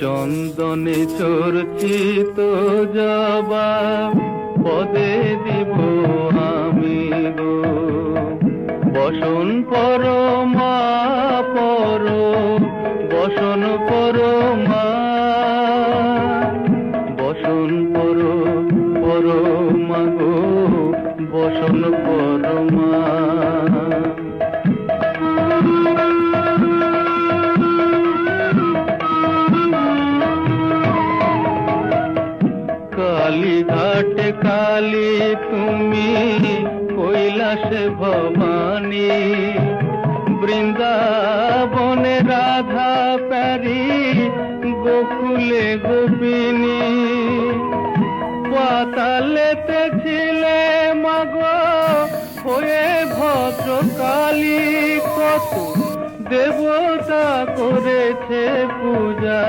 চন্দনে চর্চিত জবা পদে দিব আমি গো। বসন পর মা পর, বসন পর মা, বসন পর মা গো, বসন পর মা। কালীঘাটে কালী তুমি, কৈলাসে ভবানী, বৃন্দাবনে রাধা প্যারি, গোকুলে গোপিনী। পাতালেতে ছিলে মাগো হয়ে ভদ্রকালী, কত দেবতা করেছে পূজা।